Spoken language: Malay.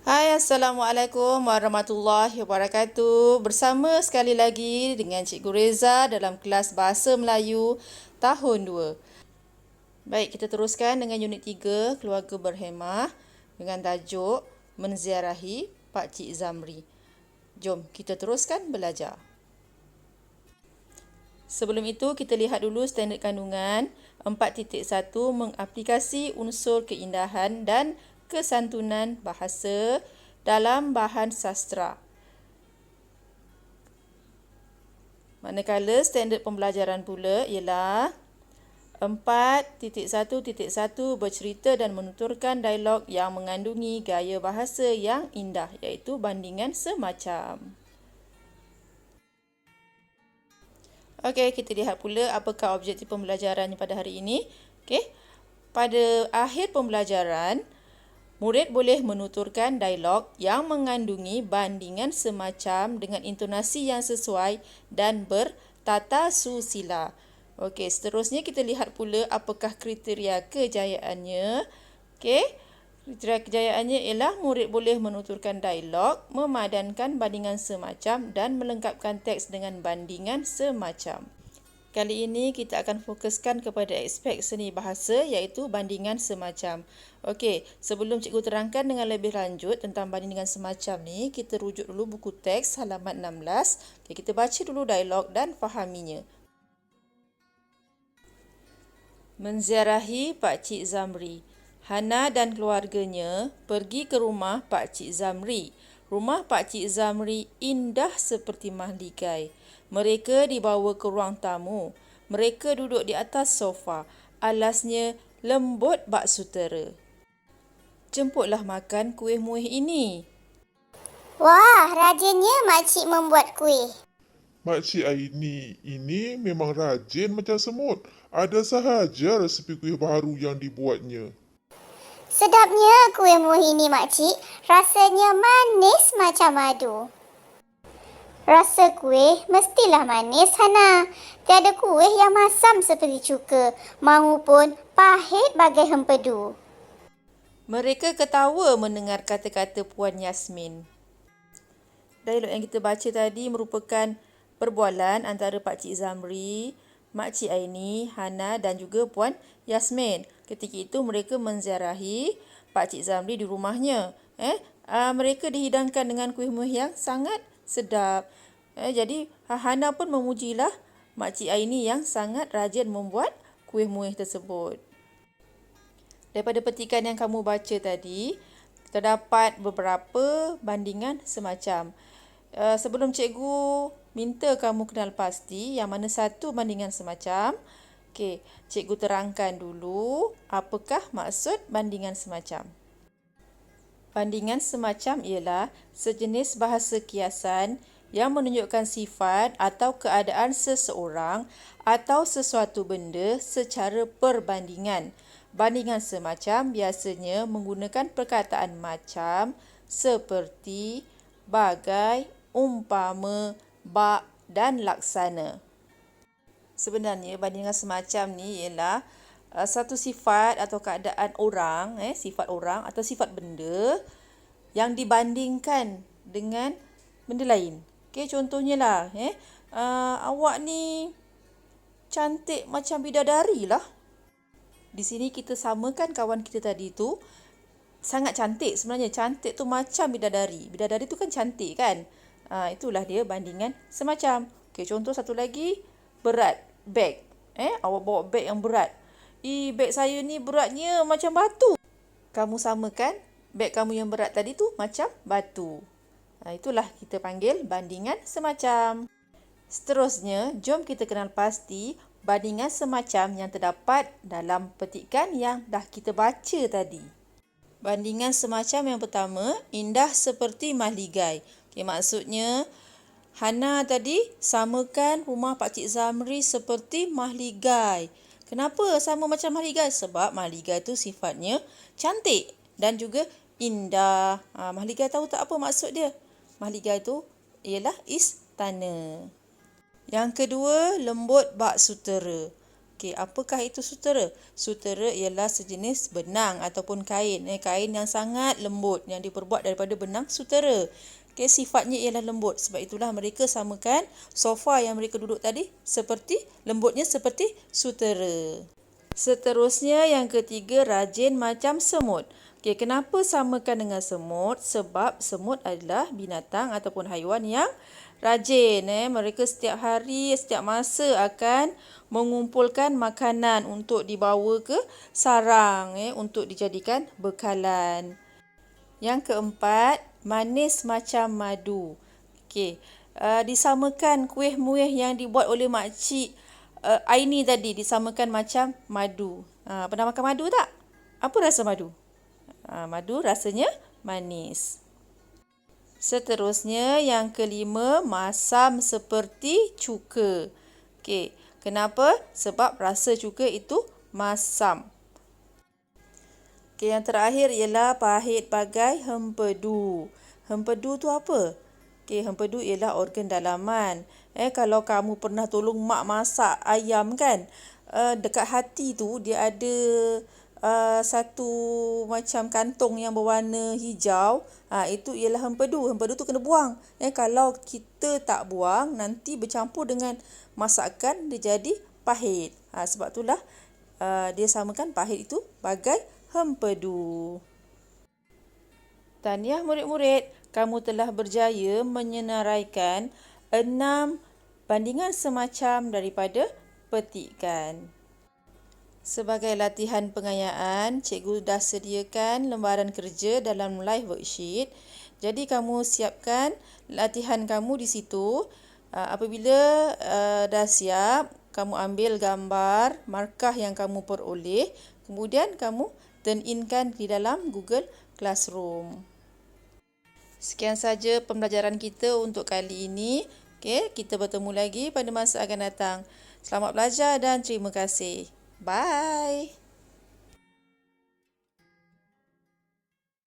Hai, Assalamualaikum warahmatullahi wabarakatuh. Bersama sekali lagi dengan Cikgu Reza dalam kelas Bahasa Melayu tahun 2. Baik, kita teruskan dengan unit 3, Keluarga Berhemah dengan tajuk Menziarahi Pak Cik Zamri. Jom kita teruskan belajar. Sebelum itu, kita lihat dulu standard kandungan 4.1 mengaplikasi unsur keindahan dan kesantunan bahasa dalam bahan sastra. Manakala standard pembelajaran pula ialah 4.1.1 bercerita dan menuturkan dialog yang mengandungi gaya bahasa yang indah, iaitu bandingan semacam. Okey, kita lihat pula apakah objektif pembelajarannya pada hari ini. Okey. Pada akhir pembelajaran, murid boleh menuturkan dialog yang mengandungi bandingan semacam dengan intonasi yang sesuai dan bertata susila. Okey, seterusnya kita lihat pula apakah kriteria kejayaannya. Okey. Kriteria kejayaannya ialah murid boleh menuturkan dialog, memadankan bandingan semacam dan melengkapkan teks dengan bandingan semacam. Kali ini kita akan fokuskan kepada aspek seni bahasa iaitu bandingan semacam. Okey, sebelum cikgu terangkan dengan lebih lanjut tentang bandingan semacam ni, kita rujuk dulu buku teks halaman 16. Okey, kita baca dulu dialog dan fahaminya. Menziarahi Pak Cik Zamri. Hana dan keluarganya pergi ke rumah Pak Cik Zamri. Rumah Pak Cik Zamri indah seperti mahligai. Mereka dibawa ke ruang tamu. Mereka duduk di atas sofa. Alasnya lembut bak sutera. Jemputlah makan kuih muih ini. Wah, rajinnya makcik membuat kuih. Makcik Aini ini memang rajin macam semut. Ada sahaja resepi kuih baru yang dibuatnya. Sedapnya kuih muih ini makcik. Rasanya manis macam madu. Rasa kuih mestilah manis, Hana. Tiada kuih yang masam seperti cuka, mahupun pahit bagai hempedu. Mereka ketawa mendengar kata-kata Puan Yasmin. Dialog yang kita baca tadi merupakan perbualan antara Pak Cik Zamri, Mak Cik Aini, Hana dan juga Puan Yasmin. Ketika itu mereka menziarahi Pak Cik Zamri di rumahnya. Mereka dihidangkan dengan kuih muih yang sangat sedap. Jadi Hana pun memujilah Mak Cik Aini yang sangat rajin membuat kuih muih tersebut. Daripada petikan yang kamu baca tadi, terdapat beberapa bandingan semacam. Sebelum cikgu minta kamu kenal pasti yang mana satu bandingan semacam. Okey, cikgu terangkan dulu apakah maksud bandingan semacam. Bandingan semacam ialah sejenis bahasa kiasan yang menunjukkan sifat atau keadaan seseorang atau sesuatu benda secara perbandingan. Bandingan semacam biasanya menggunakan perkataan macam, seperti, bagai, umpama, bak dan laksana. Sebenarnya bandingan semacam ni ialah satu sifat atau keadaan orang, sifat orang atau sifat benda yang dibandingkan dengan benda lain. Okey, contohnya lah, awak ni cantik macam bidadari lah. Di sini kita samakan kawan kita tadi tu sangat cantik. Sebenarnya cantik tu macam bidadari. Bidadari tu kan cantik kan? Itulah dia bandingan semacam. Okey, contoh satu lagi, berat, beg. Awak bawa beg yang berat. Beg saya ni beratnya macam batu. Kamu samakan beg kamu yang berat tadi tu macam batu. Itulah kita panggil bandingan semacam. Seterusnya, jom kita kenal pasti bandingan semacam yang terdapat dalam petikan yang dah kita baca tadi. Bandingan semacam yang pertama, indah seperti mahligai. Okay, maksudnya, Hana tadi samakan rumah Pak Cik Zamri seperti mahligai. Kenapa sama macam mahligai? Sebab mahligai tu sifatnya cantik dan juga indah. Mahligai tahu tak apa maksud dia? Mahligai tu ialah istana. Yang kedua, lembut bak sutera. Okey, apakah itu sutera? Sutera ialah sejenis benang ataupun kain. Kain yang sangat lembut yang diperbuat daripada benang sutera. Okey, sifatnya ialah lembut. Sebab itulah mereka samakan sofa yang mereka duduk tadi lembutnya seperti sutera. Seterusnya yang ketiga, rajin macam semut. Okey, kenapa samakan dengan semut? Sebab semut adalah binatang ataupun haiwan yang rajin. Mereka setiap hari, setiap masa akan mengumpulkan makanan untuk dibawa ke sarang untuk dijadikan bekalan. Yang keempat, manis macam madu. Okey, disamakan kuih-muih yang dibuat oleh makcik Aini tadi disamakan macam madu. Pernah makan madu tak? Apa rasa madu? Madu rasanya manis. Seterusnya yang kelima, masam seperti cuka. Okey, kenapa? Sebab rasa cuka itu masam. Okey, yang terakhir ialah pahit bagai hempedu. Hempedu tu apa? Okey, hempedu ialah organ dalaman. Kalau kamu pernah tolong mak masak ayam kan, dekat hati tu dia ada satu macam kantong yang berwarna hijau. Itu ialah hempedu. Hempedu tu kena buang. Kalau kita tak buang, nanti bercampur dengan masakan dia jadi pahit. Sebab itulah dia samakan pahit itu bagai hempedu. Tahniah murid-murid, kamu telah berjaya menyenaraikan 6 bandingan semacam daripada petikan. Sebagai latihan pengayaan, cikgu dah sediakan lembaran kerja dalam live worksheet. Jadi kamu siapkan latihan kamu di situ. Apabila dah siap, kamu ambil gambar markah yang kamu peroleh. Kemudian kamu turn in-kan di dalam Google Classroom. Sekian saja pembelajaran kita untuk kali ini. Okey, kita bertemu lagi pada masa akan datang. Selamat belajar dan terima kasih. Bye.